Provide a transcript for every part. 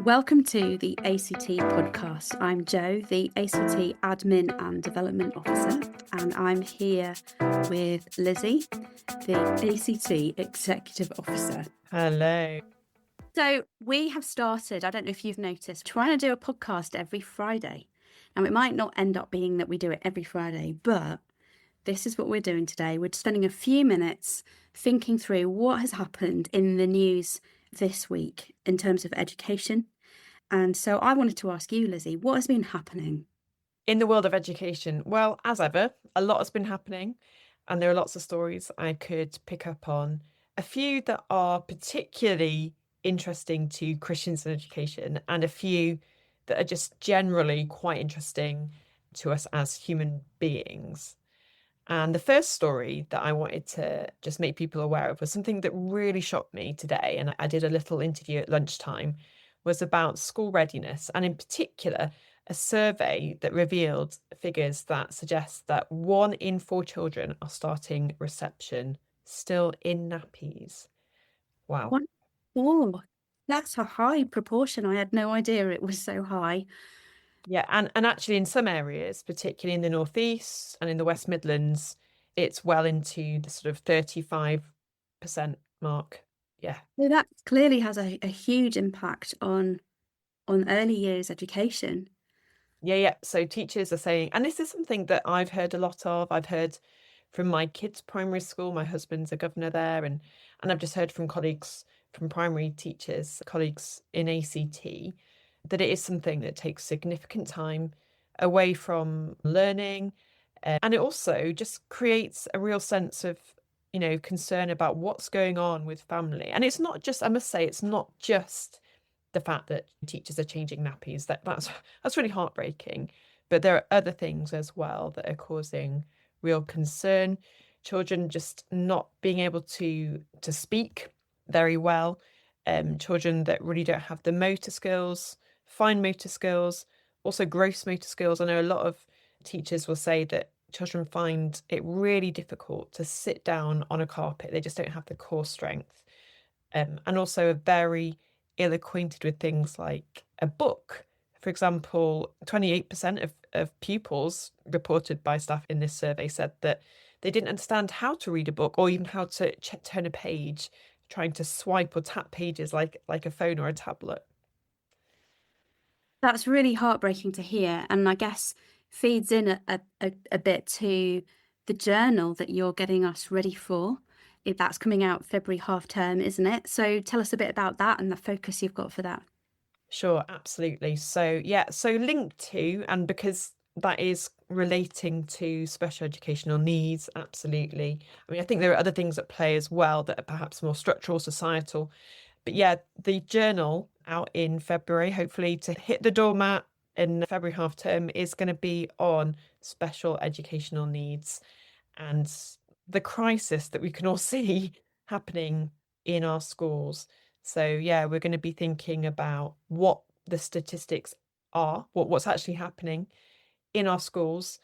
Welcome to the ACT podcast. I'm Jo, the ACT Admin and Development Officer, and I'm here with Lizzie, the ACT Executive Officer. Hello. So we have started, I don't know if you've noticed, trying to do a podcast every Friday. Now, it might not end up being that we do it every Friday, but this is what we're doing today. We're spending a few minutes thinking through what has happened in the news this week in terms of education. And so I wanted to ask you, Lizzie, what has been happening? In the world of education, well, as ever, a lot has been happening, and there are lots of stories I could pick up on. A few that are particularly interesting to Christians in education, and a few that are just generally quite interesting to us as human beings. And the first story that I wanted to just make people aware of was something that really shocked me today. And I did a little interview at lunchtime, was about school readiness, and in particular, a survey that revealed figures that suggest that 1 in 4 children are starting reception still in nappies. Wow. 1 4. That's a high proportion. I had no idea it was so high. Yeah, and actually in some areas, particularly in the Northeast and in the West Midlands, it's well into the sort of 35% mark. Yeah. So that clearly has a huge impact on early years education. Yeah. So teachers are saying, and this is something that I've heard a lot of. I've heard from my kids' primary school. My husband's a governor there, and I've just heard from colleagues from primary teachers, colleagues in ACT, that it is something that takes significant time away from learning. And it also just creates a real sense of, concern about what's going on with family. And it's not just, I must say, it's not just the fact that teachers are changing nappies. That's really heartbreaking. But there are other things as well that are causing real concern. Children just not being able to speak very well. Children that really don't have the motor skills, fine motor skills, also gross motor skills. I know a lot of teachers will say that children find it really difficult to sit down on a carpet. They just don't have the core strength. And also are very ill acquainted with things like a book. For example, 28% of pupils reported by staff in this survey said that they didn't understand how to read a book or even how to turn a page, trying to swipe or tap pages like a phone or a tablet. That's really heartbreaking to hear, and I guess feeds in a bit to the journal that you're getting us ready for. If that's coming out February half term, isn't it? So tell us a bit about that and the focus you've got for that. Sure, absolutely. So, yeah, so linked to, and because that is relating to special educational needs, absolutely. I mean, I think there are other things at play as well that are perhaps more structural, societal. But yeah, the journal out in February, hopefully to hit the doormat in February half term, is going to be on special educational needs and the crisis that we can all see happening in our schools. So yeah, we're going to be thinking about what the statistics are, what's actually happening in our schools.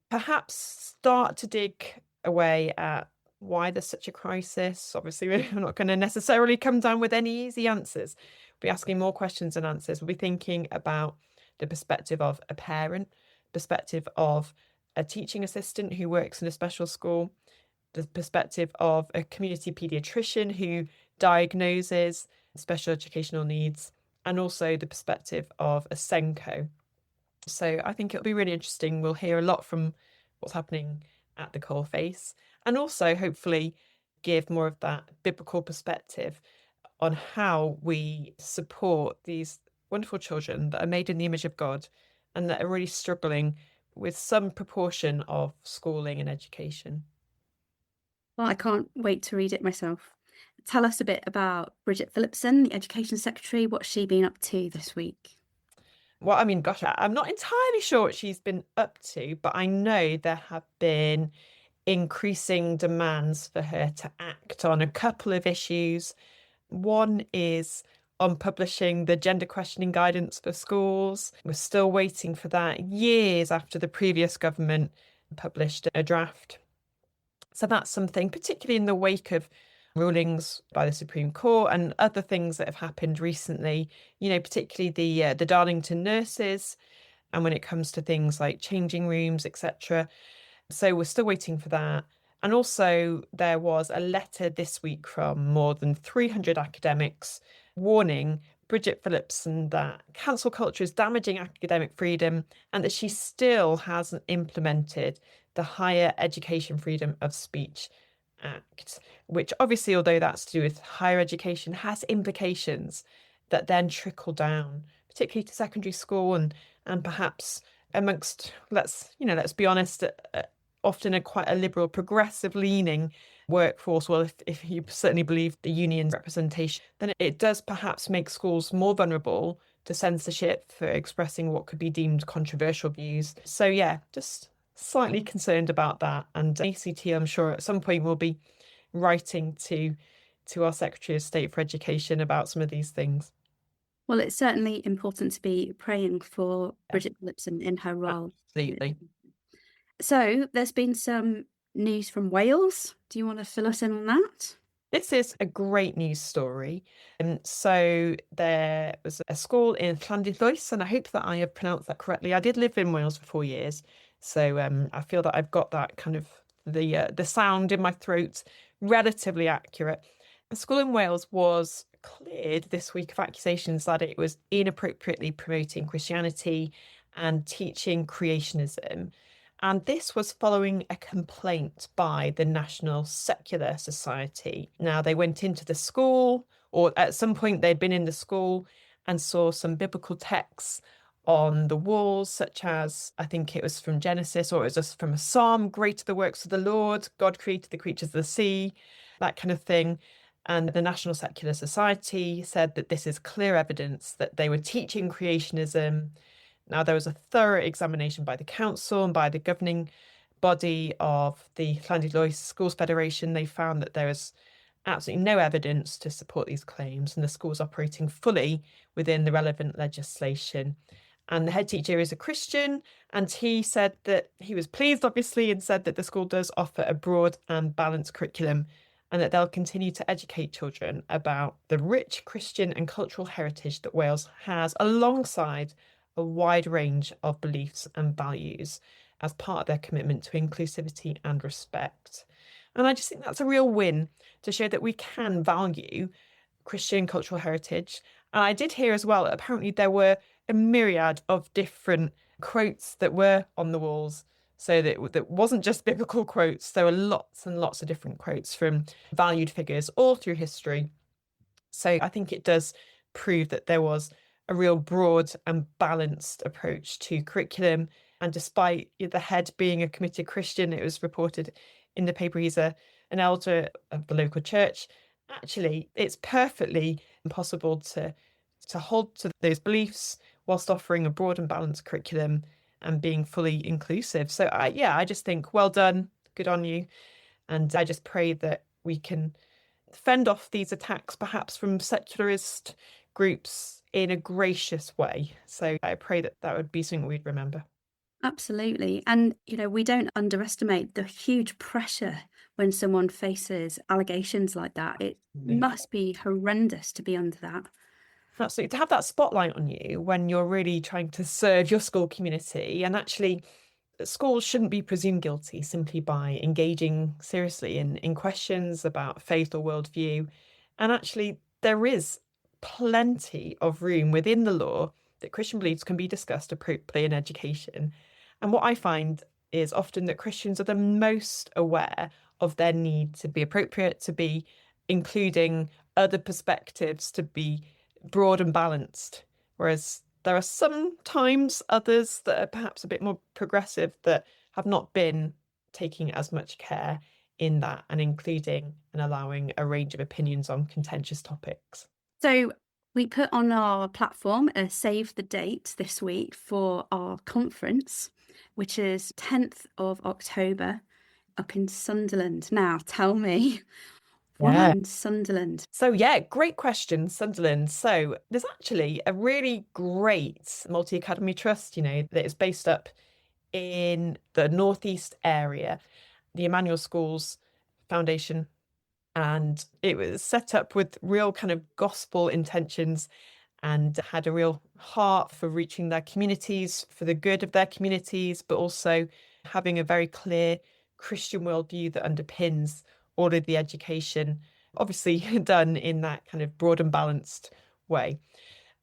Perhaps start to dig away at why there's such a crisis. Obviously, we're not going to necessarily come down with any easy answers. We'll be asking more questions and answers. We'll be thinking about the perspective of a parent, perspective of a teaching assistant who works in a special school, the perspective of a community paediatrician who diagnoses special educational needs, and also the perspective of a Senko. So I think it'll be really interesting. We'll hear a lot from what's happening at the coalface, and also hopefully give more of that biblical perspective on how we support these wonderful children that are made in the image of God and that are really struggling with some proportion of schooling and education. Well, I can't wait to read it myself. Tell us a bit about Bridget Phillipson, the Education Secretary. What's she been up to this week? Well, I mean, gosh, I'm not entirely sure what she's been up to, but I know there have been increasing demands for her to act on a couple of issues. One is on publishing the gender questioning guidance for schools. We're still waiting for that years after the previous government published a draft. So that's something, particularly in the wake of rulings by the Supreme Court and other things that have happened recently, particularly the Darlington nurses, and when it comes to things like changing rooms, etc. So we're still waiting for that. And also, there was a letter this week from more than 300 academics warning Bridget Phillipson that cancel culture is damaging academic freedom and that she still hasn't implemented the Higher Education Freedom of Speech Act, which obviously, although that's to do with higher education, has implications that then trickle down, particularly to secondary school and perhaps amongst, let's be honest, often a quite a liberal, progressive leaning workforce. Well, if you certainly believe the union's representation, then it does perhaps make schools more vulnerable to censorship for expressing what could be deemed controversial views. So yeah, just slightly concerned about that. And ACT, I'm sure at some point will be writing to our Secretary of State for Education about some of these things. Well, it's certainly important to be praying for Bridget Phillipson in her role. Absolutely. So there's been some news from Wales. Do you want to fill us in on that? This is a great news story. So there was a school in Llandudnoes, and I hope that I have pronounced that correctly. I did live in Wales for 4 years, so I feel that I've got that kind of the sound in my throat relatively accurate. A school in Wales was cleared this week of accusations that it was inappropriately promoting Christianity and teaching creationism. And this was following a complaint by the National Secular Society. Now, they went into the school, or at some point they'd been in the school and saw some biblical texts on the walls, such as, I think it was from Genesis, or it was just from a psalm, great are the works of the Lord, God created the creatures of the sea, that kind of thing. And the National Secular Society said that this is clear evidence that they were teaching creationism. Now, there was a thorough examination by the council and by the governing body of the Llandudnoes Schools Federation. They found that there was absolutely no evidence to support these claims, and the school was operating fully within the relevant legislation. And the head teacher is a Christian, and he said that he was pleased, obviously, and said that the school does offer a broad and balanced curriculum and that they'll continue to educate children about the rich Christian and cultural heritage that Wales has, alongside a wide range of beliefs and values as part of their commitment to inclusivity and respect. And I just think that's a real win to show that we can value Christian cultural heritage. And I did hear as well, apparently there were a myriad of different quotes that were on the walls. So that wasn't just biblical quotes. There were lots and lots of different quotes from valued figures all through history. So I think it does prove that there was a real broad and balanced approach to curriculum. And despite the head being a committed Christian, it was reported in the paper he's an elder of the local church. Actually, it's perfectly possible to hold to those beliefs whilst offering a broad and balanced curriculum and being fully inclusive. So I just think, well done, good on you. And I just pray that we can fend off these attacks, perhaps from secularist groups, in a gracious way. So I pray that that would be something we'd remember. Absolutely. And, we don't underestimate the huge pressure when someone faces allegations like that. It must be horrendous to be under that. Absolutely. To have that spotlight on you when you're really trying to serve your school community, and actually schools shouldn't be presumed guilty simply by engaging seriously in questions about faith or worldview. And actually, there is plenty of room within the law that Christian beliefs can be discussed appropriately in education. And what I find is often that Christians are the most aware of their need to be appropriate, to be including other perspectives, to be broad and balanced. Whereas there are sometimes others that are perhaps a bit more progressive that have not been taking as much care in that and including and allowing a range of opinions on contentious topics. So we put on our platform a save the date this week for our conference, which is 10th of October up in Sunderland. Now, tell me, why in Sunderland? So yeah, great question, Sunderland. So there's actually a really great multi-academy trust, that is based up in the northeast area, the Emmanuel Schools Foundation. And it was set up with real kind of gospel intentions and had a real heart for reaching their communities, for the good of their communities, but also having a very clear Christian worldview that underpins all of the education, obviously done in that kind of broad and balanced way.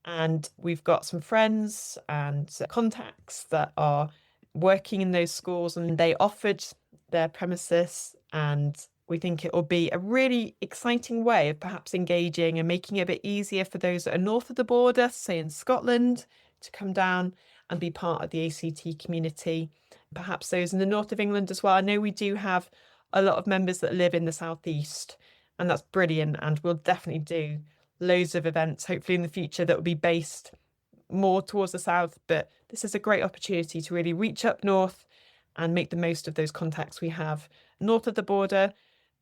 And we've got some friends and contacts that are working in those schools, and they offered their premises. And we think it will be a really exciting way of perhaps engaging and making it a bit easier for those that are north of the border, say in Scotland, to come down and be part of the ACT community. Perhaps those in the north of England as well. I know we do have a lot of members that live in the southeast, and that's brilliant. And we'll definitely do loads of events, hopefully in the future, that will be based more towards the south. But this is a great opportunity to really reach up north and make the most of those contacts we have north of the border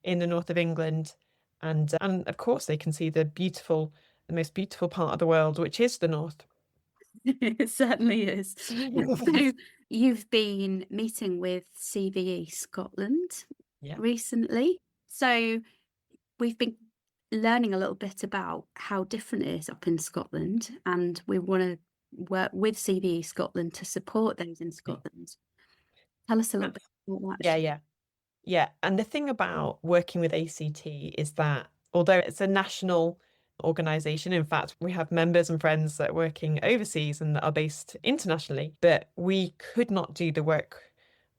in the north of England. And of course, they can see the most beautiful part of the world, which is the north. It certainly is. So you've been meeting with CVE Scotland Yeah. recently. So we've been learning a little bit about how different it is up in Scotland, and we want to work with CVE Scotland to support those in Scotland. Tell us a little bit about that. Yeah, yeah. Yeah, and the thing about working with ACT is that although it's a national organisation, in fact, we have members and friends that are working overseas and that are based internationally, but we could not do the work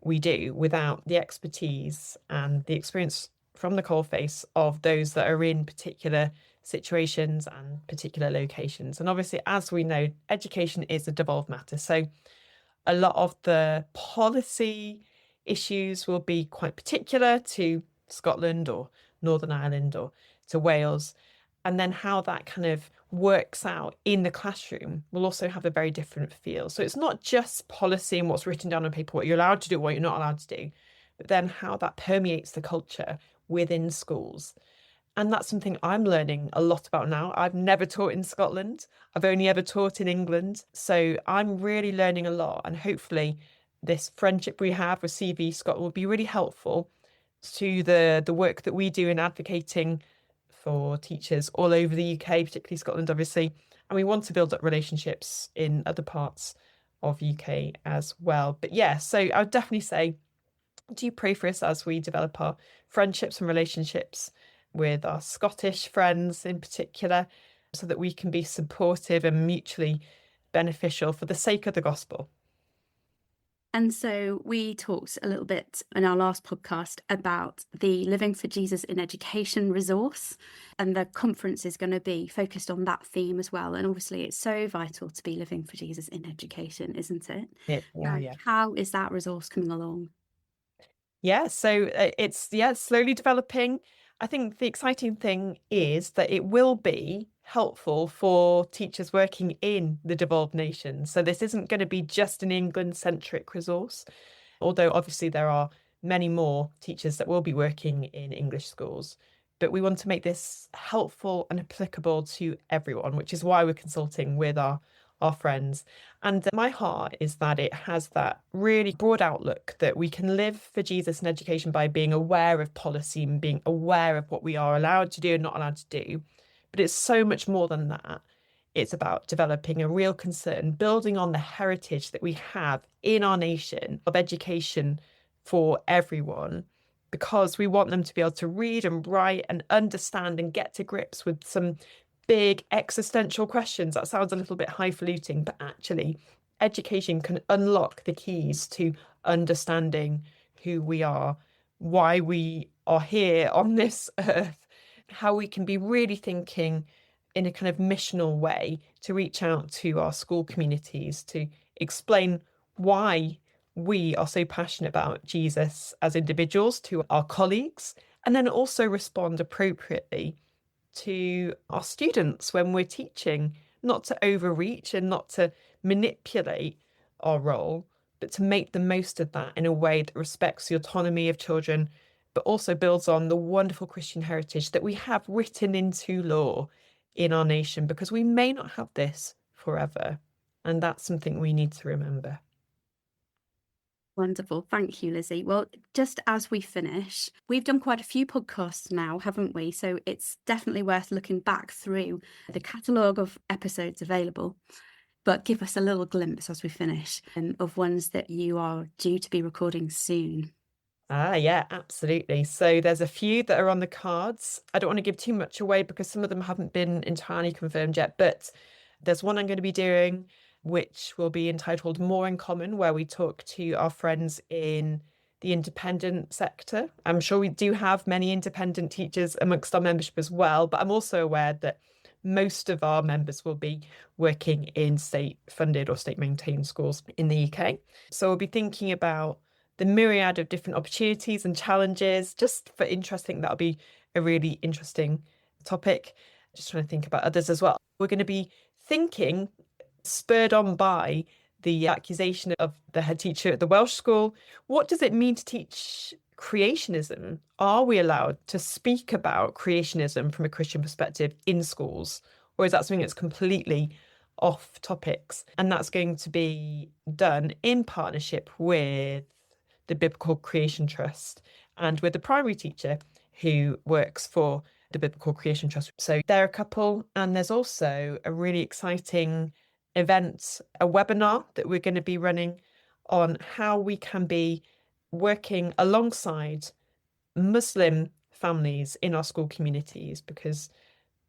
we do without the expertise and the experience from the coalface of those that are in particular situations and particular locations. And obviously, as we know, education is a devolved matter. So a lot of the policy issues will be quite particular to Scotland or Northern Ireland or to Wales. And then how that kind of works out in the classroom will also have a very different feel. So it's not just policy and what's written down on paper, what you're allowed to do, what you're not allowed to do, but then how that permeates the culture within schools. And that's something I'm learning a lot about now. I've never taught in Scotland. I've only ever taught in England. So I'm really learning a lot. And hopefully, this friendship we have with CV Scotland will be really helpful to the work that we do in advocating for teachers all over the UK, particularly Scotland, obviously. And we want to build up relationships in other parts of UK as well. But yeah, so I would definitely say, do pray for us as we develop our friendships and relationships with our Scottish friends in particular, so that we can be supportive and mutually beneficial for the sake of the gospel. And so we talked a little bit in our last podcast about the Living for Jesus in Education resource, and the conference is going to be focused on that theme as well. And obviously, it's so vital to be living for Jesus in education, isn't it? Yeah. How is that resource coming along? Yeah, so it's slowly developing. I think the exciting thing is that it will be helpful for teachers working in the devolved nations. So this isn't going to be just an England-centric resource, although obviously there are many more teachers that will be working in English schools. But we want to make this helpful and applicable to everyone, which is why we're consulting with our friends. And my heart is that it has that really broad outlook that we can live for Jesus in education by being aware of policy and being aware of what we are allowed to do and not allowed to do. But it's so much more than that. It's about developing a real concern, building on the heritage that we have in our nation of education for everyone, because we want them to be able to read and write and understand and get to grips with some big existential questions. That sounds a little bit highfalutin, but actually, education can unlock the keys to understanding who we are, why we are here on this earth, how we can be really thinking in a kind of missional way to reach out to our school communities to explain why we are so passionate about Jesus as individuals to our colleagues, and then also respond appropriately to our students when we're teaching, not to overreach and not to manipulate our role, but to make the most of that in a way that respects the autonomy of children, but also builds on the wonderful Christian heritage that we have written into law in our nation, because we may not have this forever. And that's something we need to remember. Wonderful. Thank you, Lizzie. Well, just as we finish, we've done quite a few podcasts now, haven't we? So it's definitely worth looking back through the catalogue of episodes available. But give us a little glimpse as we finish of ones that you are due to be recording soon. Yeah, absolutely. So there's a few that are on the cards. I don't want to give too much away because some of them haven't been entirely confirmed yet, but there's one I'm going to be doing, which will be entitled More in Common, where we talk to our friends in the independent sector. I'm sure we do have many independent teachers amongst our membership as well, but I'm also aware that most of our members will be working in state-funded or state-maintained schools in the UK. So we'll be thinking about the myriad of different opportunities and challenges. Just for interest, I think that'll be a really interesting topic. Just trying to think about others as well. We're going to be thinking, spurred on by the accusation of the head teacher at the Welsh school, what does it mean to teach creationism? Are we allowed to speak about creationism from a Christian perspective in schools? Or is that something that's completely off topics? And that's going to be done in partnership with the Biblical Creation Trust and with the primary teacher who works for the Biblical Creation Trust. So they're a couple, and there's also a really exciting event, a webinar that we're going to be running on how we can be working alongside Muslim families in our school communities, because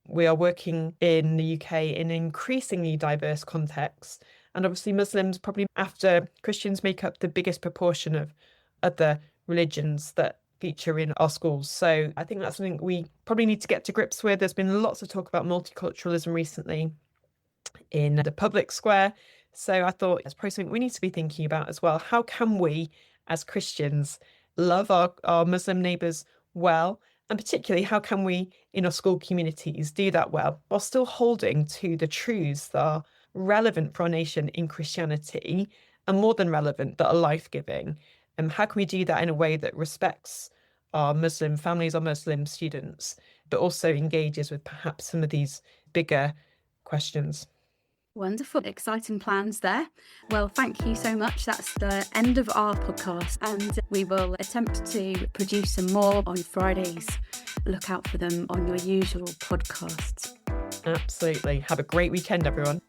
we are working in the UK in an increasingly diverse context. And obviously Muslims, probably after Christians, make up the biggest proportion of other religions that feature in our schools. So I think that's something we probably need to get to grips with. There's been lots of talk about multiculturalism recently in the public square. So I thought it's probably something we need to be thinking about as well. How can we, as Christians, love our Muslim neighbours well? And particularly, how can we, in our school communities, do that well while still holding to the truths that are relevant for our nation in Christianity, and more than relevant, that are life-giving? And how can we do that in a way that respects our Muslim families, our Muslim students, but also engages with perhaps some of these bigger questions? Wonderful, exciting plans there. Well, thank you so much. That's the end of our podcast, and we will attempt to produce some more on Fridays. Look out for them on your usual podcasts. Absolutely. Have a great weekend, everyone.